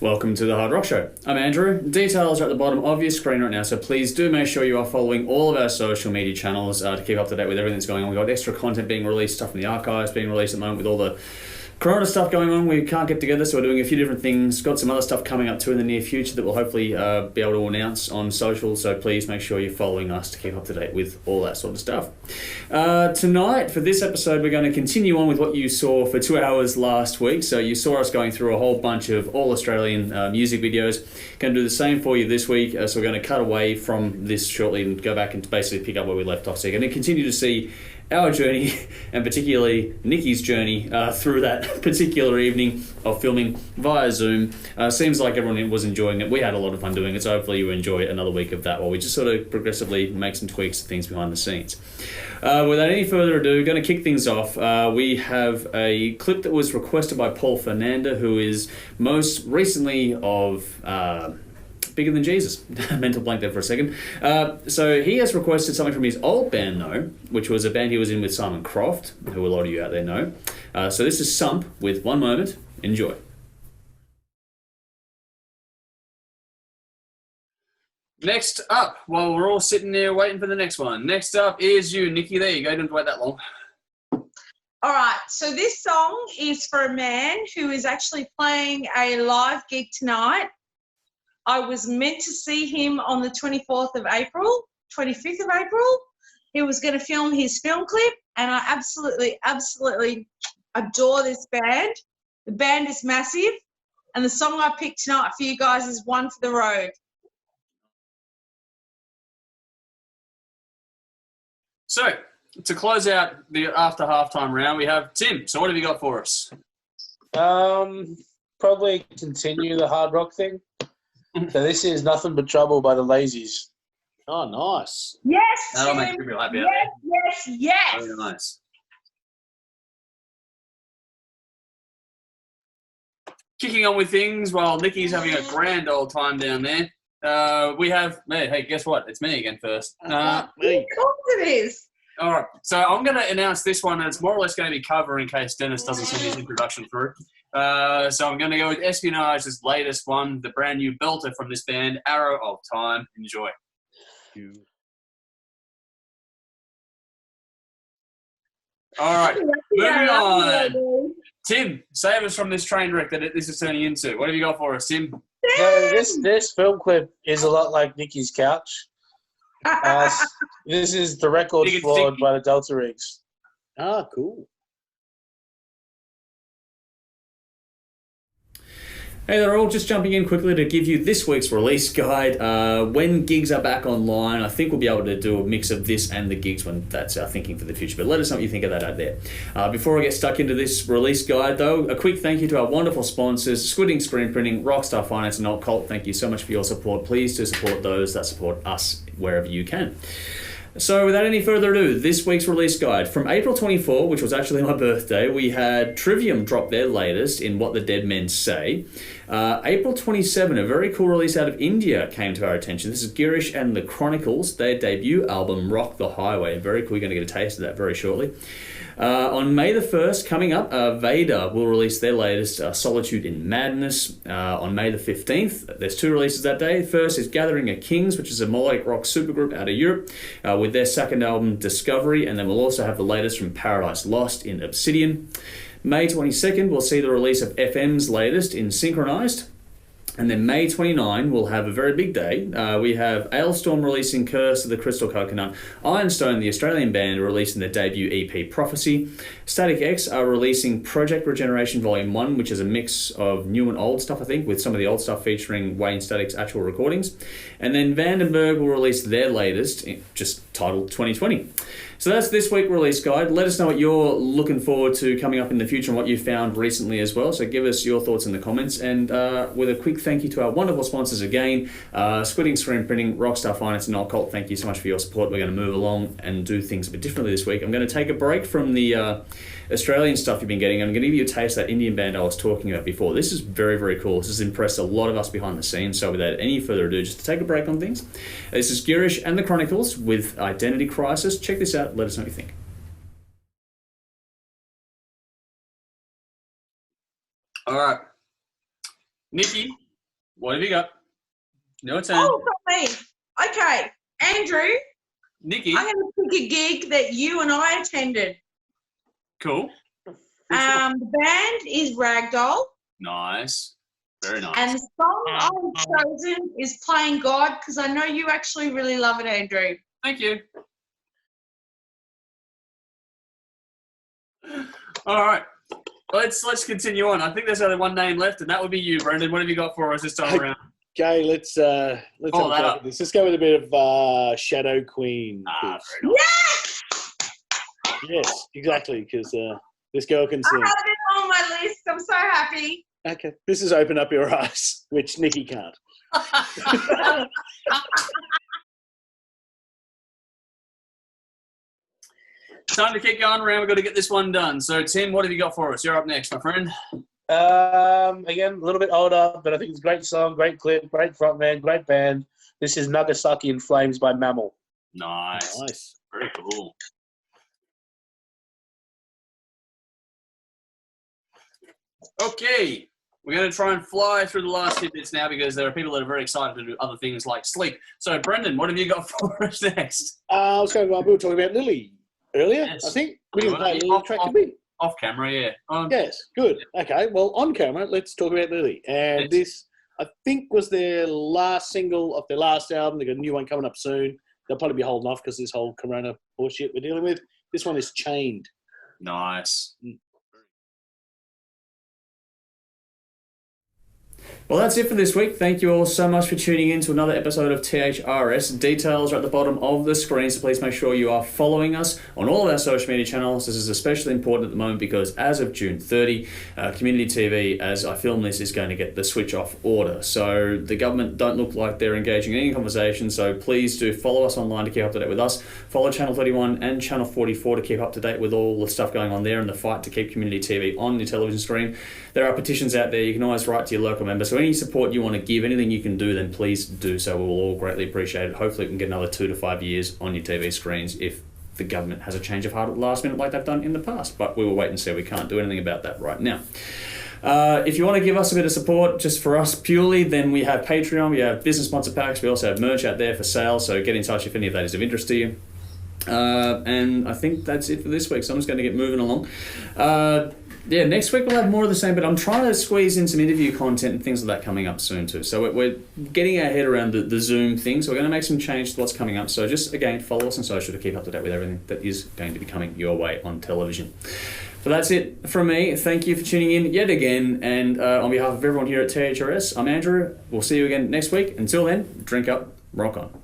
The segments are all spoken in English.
Welcome to the Hard Rock Show. I'm Andrew. Details are at the bottom of your screen right now, so please do make sure you are following all of our social media channels to keep up to date with everything that's going on. We've got extra content being released, stuff from the archives being released at the moment with all the Corona stuff going on. We can't get together, so we're doing a few different things. Got some other stuff coming up too in the near future that we'll hopefully be able to announce on social, so please make sure you're following us to keep up to date with all that sort of stuff. Tonight, for this episode, we're going to continue on with what you saw for 2 hours last week. So you saw us going through a whole bunch of all-Australian music videos. Going to do the same for you this week, so we're going to cut away from this shortly and go back and basically pick up where we left off. So you're going to continue to see our journey, and particularly Nikki's journey through that particular evening of filming via Zoom. Seems like everyone was enjoying it. We had a lot of fun doing it, so hopefully you enjoy another week of that while we just sort of progressively make some tweaks to things behind the scenes. Without any further ado, going to kick things off. We have a clip that was requested by Paul Fernanda, who is most recently of Bigger Than Jesus. Mental blank there for a second. So he has requested something from his old band, though, which was a band he was in with Simon Croft, who a lot of you out there know. So this is SUMP with One Moment. Enjoy. Next up, while we're all sitting there waiting for the next one, next up is you, Nikki. There you go. Didn't wait that long. All right, so this song is for a man who is actually playing a live gig tonight. I was meant to see him on the 25th of April. He was going to film his film clip, and I absolutely adore this band. The band is massive, and the song I picked tonight for you guys is One for the Road. So, to close out the after halftime round, we have Tim. So what have you got for us? Probably continue the hard rock thing. So this is Nothing But Trouble by the Lazies. Oh, nice. Yes, That'll Tim. make you real happy out there. Yes. Very nice. Kicking on with things while Nikki's having a grand old time down there. We have, hey, guess what? It's me again first. Me. Of course it is. All right, so I'm going to announce this one, and it's more or less going to be cover in case Dennis doesn't send his introduction through. So I'm going to go with Espionage's latest one, the brand new belter from this band, Arrow of Time. Enjoy. All right, moving on. Tim, save us from this train wreck that this is turning into. What have you got for us, Tim? So this film clip is a lot like Nikki's couch. This is the record Flawed by the Delta Rigs. Ah, cool. Hey, they're all just jumping in quickly to give you this week's release guide. When gigs are back online, I think we'll be able to do a mix of this and the gigs when that's our thinking for the future. But let us know what you think of that out there. Before I get stuck into this release guide, though, a quick thank you to our wonderful sponsors, Squidding Screen Printing, Rockstar Finance, and Alt Cult. Thank you so much for your support. Please do support those that support us wherever you can. So without any further ado, this week's release guide. From April 24, which was actually my birthday, we had Trivium drop their latest in What the Dead Men Say. April 27, a very cool release out of India came to our attention. This is Girish and the Chronicles, their debut album, Rock the Highway. Very cool, you're going to get a taste of that very shortly. On May the 1st, coming up, Vader will release their latest, Solitude in Madness. On May the 15th, there's two releases that day. First is Gathering of Kings, which is a melodic rock supergroup out of Europe, with their second album, Discovery, and then we'll also have the latest from Paradise Lost in Obsidian. May 22nd, we'll see the release of FM's latest in Synchronized. And then May 29, we'll have a very big day. We have Ailstorm releasing Curse of the Crystal Coconut. Ironstone, the Australian band, are releasing their debut EP, Prophecy. Static X are releasing Project Regeneration Volume 1, which is a mix of new and old stuff, I think, with some of the old stuff featuring Wayne Static's actual recordings. And then Vandenberg will release their latest, just titled 2020. So that's this week's release guide. Let us know what you're looking forward to coming up in the future and what you found recently as well. So give us your thoughts in the comments. And with a quick thank you to our wonderful sponsors again, Squidding Screen Printing, Rockstar Finance, and Alt Cult. Thank you so much for your support. We're going to move along and do things a bit differently this week. I'm going to take a break from the Australian stuff you've been getting. I'm going to give you a taste of that Indian band I was talking about before. This is very, very cool. This has impressed a lot of us behind the scenes. So without any further ado, just to take a break on things. This is Girish and the Chronicles with Identity Crisis. Check this out. Let us know what you think. All right. Nikki, What have you got? Your turn. Oh, for me. Okay, Andrew, Nikki. I'm going to pick a gig that you and I attended. Cool. The band is Ragdoll. Nice. Very nice. And the song I've chosen is Playing God, because I know you actually really love it, Andrew. Thank you. All right. Let's continue on. I think there's only one name left, and that would be you, Brendan. What have you got for us this time around? Okay, let's have a Follow that crack up. at this. Let's go with a bit of Shadow Queen. Ah, 'cause- very nice. Yes, exactly, because this girl can sing. I have it on my list. I'm so happy. Okay, this is Open Up Your Eyes, which Nikki can't. Time to keep going around. We've got to get this one done. So, Tim, what have you got for us? You're up next, my friend. Again, a little bit older, but I think it's a great song, great clip, great frontman, great band. This is Nagasaki in Flames by Mammal. Nice. Nice. Very cool. Okay. We're going to try and fly through the last few bits now because there are people that are very excited to do other things like sleep. So, Brendan, what have you got for us next? I was going to, we were talking about Lily earlier, Yes. I think. We didn't play a Off- Lily track, did we? Off camera, yeah. Yes, good. Okay, well, on camera, let's talk about Lily. And Yes. this, I think, was their last single of their last album. They've got a new one coming up soon. They'll probably be holding off because this whole corona bullshit we're dealing with. This one is Chained. Nice. Well, that's it for this week. Thank you all so much for tuning in to another episode of THRS. Details are at the bottom of the screen, so please make sure you are following us on all of our social media channels. This is especially important at the moment because as of June 30, Community TV, as I film this, is going to get the switch off order. So the government don't look like they're engaging in any conversation, so please do follow us online to keep up to date with us. Follow Channel 31 and Channel 44 to keep up to date with all the stuff going on there and the fight to keep Community TV on your television screen. There are petitions out there. You can always write to your local member. So any support you want to give, anything you can do, then please do so. We'll all greatly appreciate it. Hopefully we can get another 2 to 5 years on your TV screens if the government has a change of heart at the last minute like they've done in the past. But we will wait and see. We can't do anything about that right now. If you want to give us a bit of support just for us purely, then we have Patreon, we have business sponsor packs, we also have merch out there for sale, so get in touch if any of that is of interest to you. And I think that's it for this week, so I'm just going to get moving along. Next week we'll have more of the same, but I'm trying to squeeze in some interview content and things like that coming up soon too. So we're getting our head around the Zoom thing, so we're going to make some change to what's coming up. So just, again, follow us on social to keep up to date with everything that is going to be coming your way on television. So that's it from me. Thank you for tuning in yet again, and on behalf of everyone here at THRS, I'm Andrew. We'll see you again next week. Until then, drink up, rock on.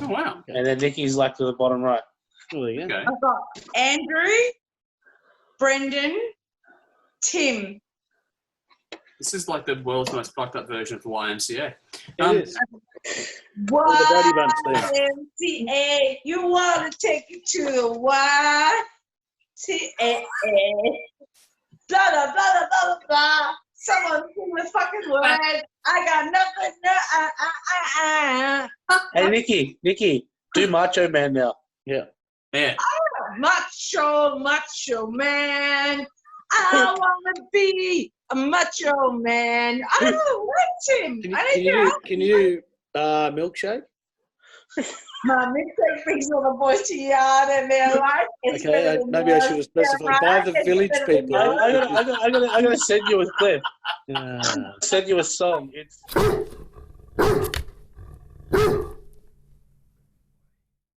Wow. And then Nikki's like to the bottom right. Oh, there you go. Okay. I've got Andrew, Brendan, Tim. This is like the world's most fucked up version of the YMCA. It is. What? the Brady Bunch thing. YMCA, you want to take it to the YMCA. Blah, blah, blah, blah, blah, blah. Someone sing the fucking words. I got nothing. Hey, Nikki, do Macho Man now. Yeah. Yeah. Macho man. I want to be a macho man. I don't like him. Can you do milkshake? My mixtape brings all the boys to yard and they're like, it's Okay, better than maybe I yours. should have specified by the It's village better than people. yours. I'm gonna send you a clip. Ah. Send you a song. It's